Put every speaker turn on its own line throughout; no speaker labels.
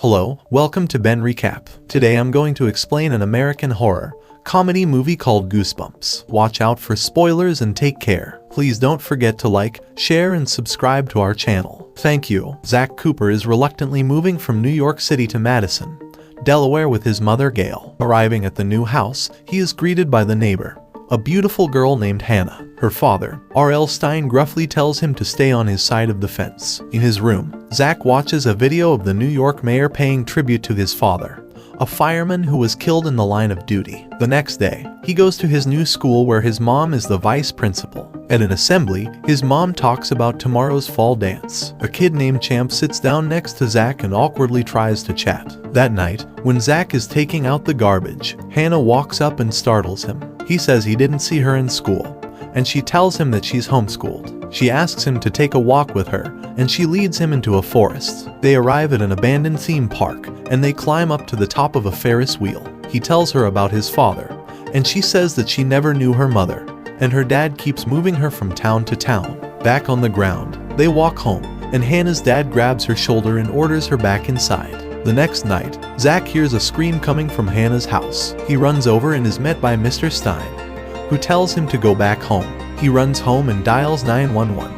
Hello, welcome to Ben Recap. Today I'm going to explain an American horror comedy movie called Goosebumps. Watch out for spoilers and take care. Please don't forget to like, share, and subscribe to our channel. Thank you. Zach Cooper is reluctantly moving from New York City to Madison, Delaware with his mother Gail. Arriving at the new house, he is greeted by the neighbor, a beautiful girl named Hannah. Her father, L Stine, gruffly tells him to stay on his side of the fence. In his room, Zach watches a video of the New York mayor paying tribute to his father, a fireman who was killed in the line of duty. The next day, he goes to his new school where his mom is the vice principal. At an assembly, his mom talks about tomorrow's fall dance. A kid named Champ sits down next to Zach and awkwardly tries to chat. That night, when Zach is taking out the garbage, Hannah walks up and startles him. He says he didn't see her in school, and she tells him that she's homeschooled. She asks him to take a walk with her, and she leads him into a forest. They arrive at an abandoned theme park, and they climb up to the top of a Ferris wheel. He tells her about his father, and she says that she never knew her mother, and her dad keeps moving her from town to town. Back on the ground, they walk home, and Hannah's dad grabs her shoulder and orders her back inside. The next night, Zach hears a scream coming from Hannah's house. He runs over and is met by Mr. Stine, who tells him to go back home. He runs home and dials 911,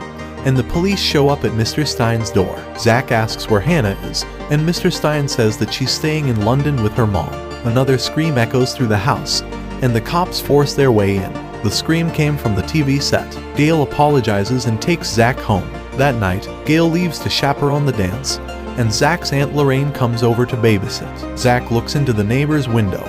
and the police show up at Mr. Stine's door. Zach asks where Hannah is, and Mr. Stine says that she's staying in London with her mom. Another scream echoes through the house, and the cops force their way in. The scream came from the TV set. Gail apologizes and takes Zach home. That night, Gail leaves to chaperone the dance, and Zach's Aunt Lorraine comes over to babysit. Zach looks into the neighbor's window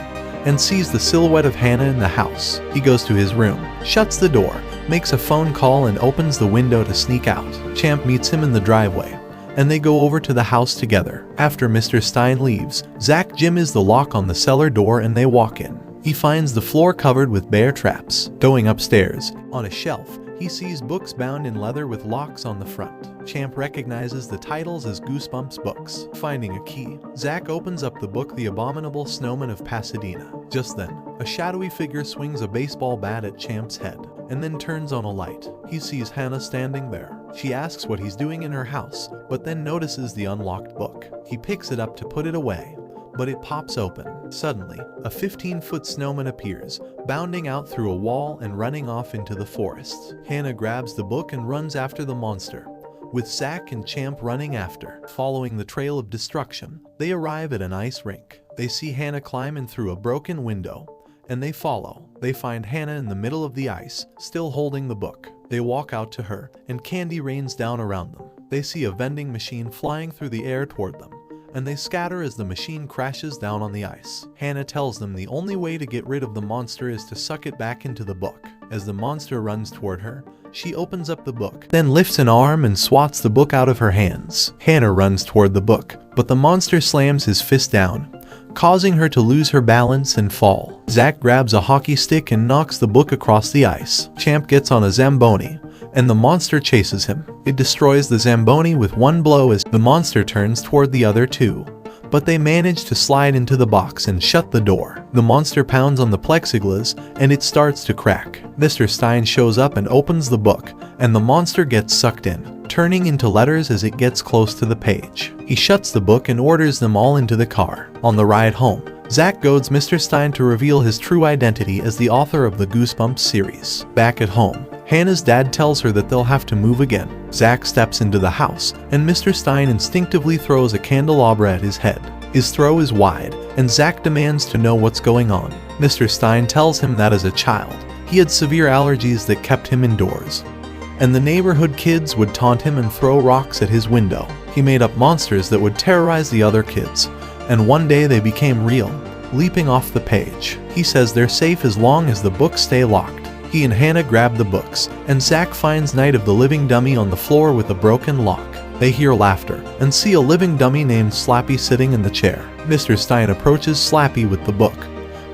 and sees the silhouette of Hannah in the house. He goes to his room, shuts the door, makes a phone call, and opens the window to sneak out. Champ meets him in the driveway, and they go over to the house together. After Mr. Stine leaves, Zach jimmies the lock on the cellar door and they walk in. He finds the floor covered with bear traps. Going upstairs, on a shelf, he sees books bound in leather with locks on the front. Champ recognizes the titles as Goosebumps books. Finding a key, Zach opens up the book The Abominable Snowman of Pasadena. Just then, a shadowy figure swings a baseball bat at Champ's head, and then turns on a light. He sees Hannah standing there. She asks what he's doing in her house, but then notices the unlocked book. He picks it up to put it away, but it pops open. Suddenly, a 15-foot snowman appears, bounding out through a wall and running off into the forest. Hannah grabs the book and runs after the monster, with Zach and Champ running after. Following the trail of destruction, they arrive at an ice rink. They see Hannah climb in through a broken window, and they follow. They find Hannah in the middle of the ice, still holding the book. They walk out to her, and candy rains down around them. They see a vending machine flying through the air toward them, and they scatter as the machine crashes down on the ice. Hannah tells them the only way to get rid of the monster is to suck it back into the book. As the monster runs toward her, she opens up the book, then lifts an arm and swats the book out of her hands. Hannah runs toward the book, but the monster slams his fist down, causing her to lose her balance and fall. Zach grabs a hockey stick and knocks the book across the ice. Champ gets on a Zamboni, and the monster chases him. It destroys the Zamboni with one blow as the monster turns toward the other two, but they manage to slide into the box and shut the door. The monster pounds on the plexiglass, and it starts to crack. Mr. Stine shows up and opens the book, and the monster gets sucked in, turning into letters as it gets close to the page. He shuts the book and orders them all into the car. On the ride home, Zach goads Mr. Stine to reveal his true identity as the author of the Goosebumps series. Back at home, Hannah's dad tells her that they'll have to move again. Zach steps into the house, and Mr. Stine instinctively throws a candelabra at his head. His throw is wide, and Zach demands to know what's going on. Mr. Stine tells him that as a child, he had severe allergies that kept him indoors, and the neighborhood kids would taunt him and throw rocks at his window. He made up monsters that would terrorize the other kids, and one day they became real, leaping off the page. He says they're safe as long as the books stay locked. He and Hannah grab the books, and Zach finds Night of the Living Dummy on the floor with a broken lock. They hear laughter, and see a living dummy named Slappy sitting in the chair. Mr. Stine approaches Slappy with the book,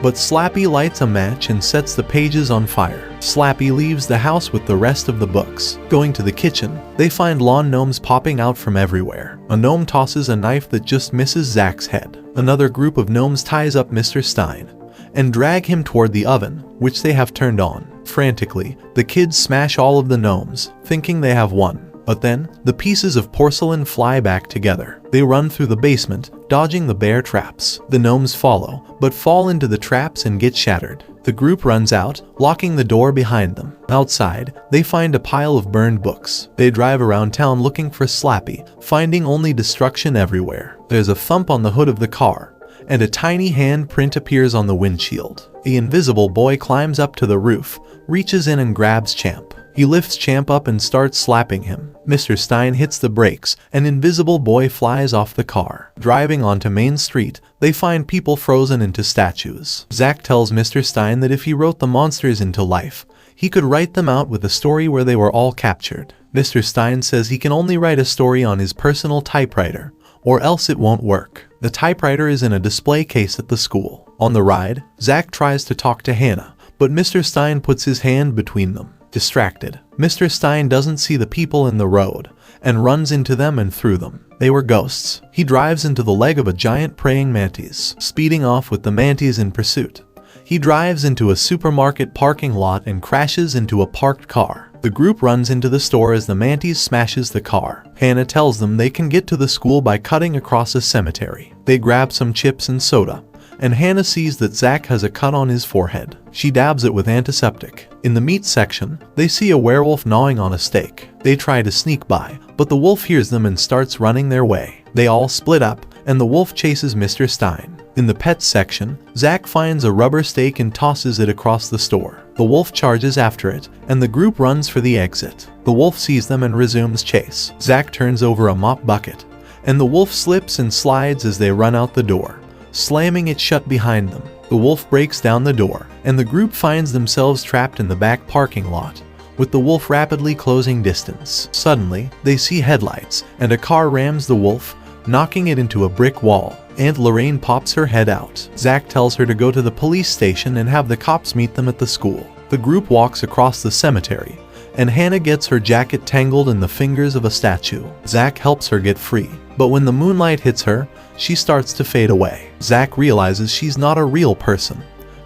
but Slappy lights a match and sets the pages on fire. Slappy leaves the house with the rest of the books. Going to the kitchen, they find lawn gnomes popping out from everywhere. A gnome tosses a knife that just misses Zach's head. Another group of gnomes ties up Mr. Stine and drag him toward the oven, which they have turned on. Frantically, the kids smash all of the gnomes, thinking they have won. But then, the pieces of porcelain fly back together. They run through the basement, dodging the bear traps. The gnomes follow, but fall into the traps and get shattered. The group runs out, locking the door behind them. Outside, they find a pile of burned books. They drive around town looking for Slappy, finding only destruction everywhere. There's a thump on the hood of the car, and a tiny handprint appears on the windshield. The invisible boy climbs up to the roof, reaches in and grabs Champ. He lifts Champ up and starts slapping him. Mr. Stine hits the brakes, and invisible boy flies off the car. Driving onto Main Street, they find people frozen into statues. Zach tells Mr. Stine that if he wrote the monsters into life, he could write them out with a story where they were all captured. Mr. Stine says he can only write a story on his personal typewriter, or else it won't work. The typewriter is in a display case at the school. On the ride, Zach tries to talk to Hannah, but Mr. Stine puts his hand between them. Distracted, Mr. Stine doesn't see the people in the road and runs into them and through them. They were ghosts. He drives into the leg of a giant praying mantis, speeding off with the mantis in pursuit. He drives into a supermarket parking lot and crashes into a parked car. The group runs into the store as the mantis smashes the car. Hannah tells them they can get to the school by cutting across a cemetery. They grab some chips and soda, and Hannah sees that Zach has a cut on his forehead. She dabs it with antiseptic. In the meat section, they see a werewolf gnawing on a steak. They try to sneak by, but the wolf hears them and starts running their way. They all split up, and the wolf chases Mr. Stine. In the pets section, Zach finds a rubber steak and tosses it across the store. The wolf charges after it, and the group runs for the exit. The wolf sees them and resumes chase. Zach turns over a mop bucket, and the wolf slips and slides as they run out the door, slamming it shut behind them. The wolf breaks down the door, and the group finds themselves trapped in the back parking lot, with the wolf rapidly closing distance. Suddenly, they see headlights, and a car rams the wolf, knocking it into a brick wall. Aunt Lorraine pops her head out. Zach tells her to go to the police station and have the cops meet them at the school. The group walks across the cemetery, and Hannah gets her jacket tangled in the fingers of a statue. Zach helps her get free, but when the moonlight hits her, she starts to fade away. Zach realizes she's not a real person,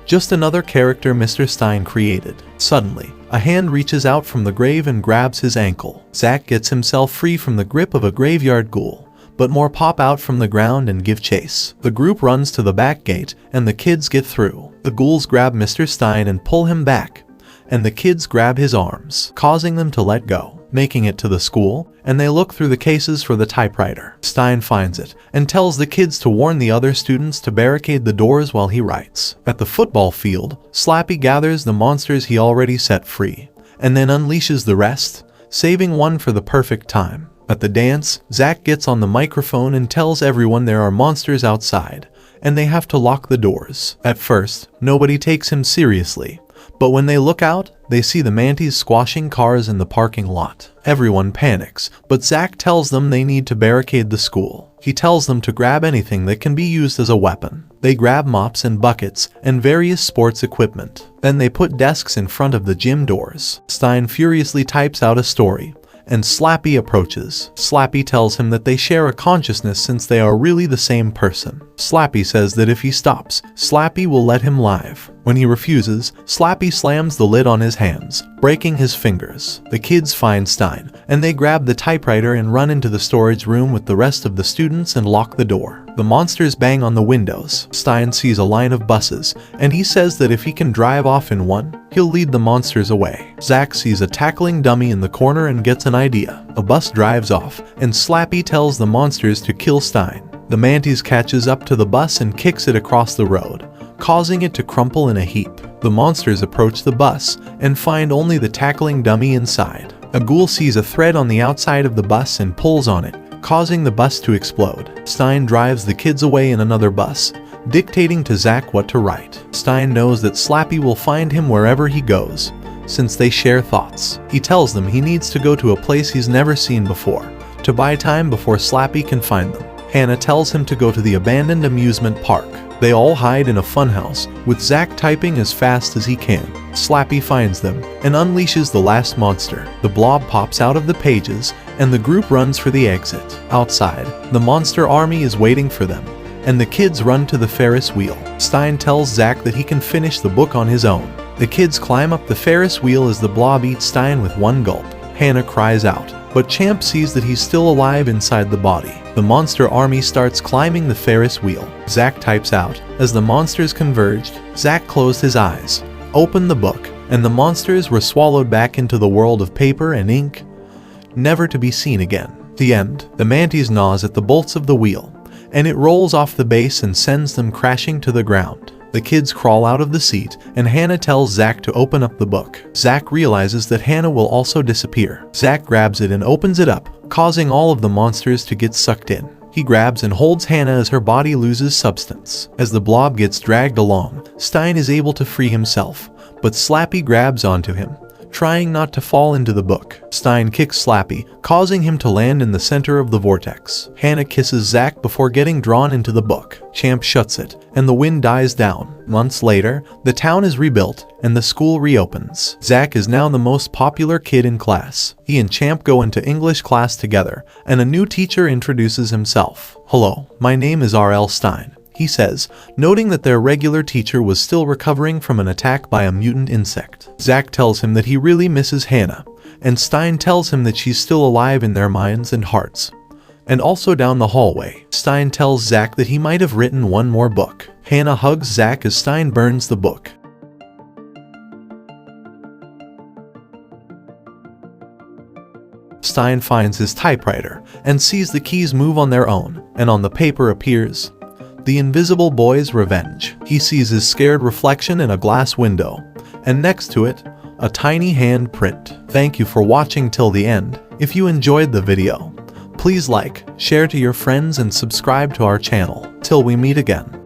just another character Mr. Stine created. Suddenly, a hand reaches out from the grave and grabs his ankle. Zach gets himself free from the grip of a graveyard ghoul, but more pop out from the ground and give chase. The group runs to the back gate, and the kids get through. The ghouls grab Mr. Stine and pull him back, and the kids grab his arms, causing them to let go. Making it to the school, and they look through the cases for the typewriter. Stine finds it, and tells the kids to warn the other students to barricade the doors while he writes. At the football field, Slappy gathers the monsters he already set free, and then unleashes the rest, saving one for the perfect time. At the dance, Zach gets on the microphone and tells everyone there are monsters outside, and they have to lock the doors. At first, nobody takes him seriously, but when they look out, they see the mantis squashing cars in the parking lot. Everyone panics, but Zach tells them they need to barricade the school. He tells them to grab anything that can be used as a weapon. They grab mops and buckets and various sports equipment. Then they put desks in front of the gym doors. Stine furiously types out a story, and Slappy approaches. Slappy tells him that they share a consciousness since they are really the same person. Slappy says that if he stops, Slappy will let him live. When he refuses, Slappy slams the lid on his hands, breaking his fingers. The kids find Stine, and they grab the typewriter and run into the storage room with the rest of the students and lock the door. The monsters bang on the windows. Stine sees a line of buses, and he says that if he can drive off in one, he'll lead the monsters away. Zach sees a tackling dummy in the corner and gets an idea. A bus drives off, and Slappy tells the monsters to kill Stine. The mantis catches up to the bus and kicks it across the road, causing it to crumple in a heap. The monsters approach the bus and find only the tackling dummy inside. A ghoul sees a thread on the outside of the bus and pulls on it, causing the bus to explode. Stine drives the kids away in another bus, dictating to Zach what to write. Stine knows that Slappy will find him wherever he goes, since they share thoughts. He tells them he needs to go to a place he's never seen before, to buy time before Slappy can find them. Hannah tells him to go to the abandoned amusement park. They all hide in a funhouse, with Zach typing as fast as he can. Slappy finds them and unleashes the last monster. The blob pops out of the pages, and the group runs for the exit. Outside, the monster army is waiting for them, and the kids run to the Ferris wheel. Stine tells Zach that he can finish the book on his own. The kids climb up the Ferris wheel as the blob eats Stine with one gulp. Hannah cries out, but Champ sees that he's still alive inside the body. The monster army starts climbing the Ferris wheel. Zack types out. As the monsters converged, Zack closed his eyes, opened the book, and the monsters were swallowed back into the world of paper and ink, never to be seen again. The end. The mantis gnaws at the bolts of the wheel, and it rolls off the base and sends them crashing to the ground. The kids crawl out of the seat, and Hannah tells Zack to open up the book. Zack realizes that Hannah will also disappear. Zack grabs it and opens it up, causing all of the monsters to get sucked in. He grabs and holds Hannah as her body loses substance. As the blob gets dragged along, Stine is able to free himself, but Slappy grabs onto him, trying not to fall into the book. Stine kicks Slappy, causing him to land in the center of the vortex. Hannah kisses Zack before getting drawn into the book. Champ shuts it, and the wind dies down. Months later, the town is rebuilt, and the school reopens. Zack is now the most popular kid in class. He and Champ go into English class together, and a new teacher introduces himself. "Hello, my name is L Stine," he says, noting that their regular teacher was still recovering from an attack by a mutant insect. Zack tells him that he really misses Hannah, and Stine tells him that she's still alive in their minds and hearts. And also down the hallway, Stine tells Zack that he might have written one more book. Hannah hugs Zack as Stine burns the book. Stine finds his typewriter and sees the keys move on their own, and on the paper appears The Invisible Boy's Revenge. He sees his scared reflection in a glass window, and next to it, a tiny hand print. Thank you for watching till the end. If you enjoyed the video, please like, share to your friends and subscribe to our channel. Till we meet again.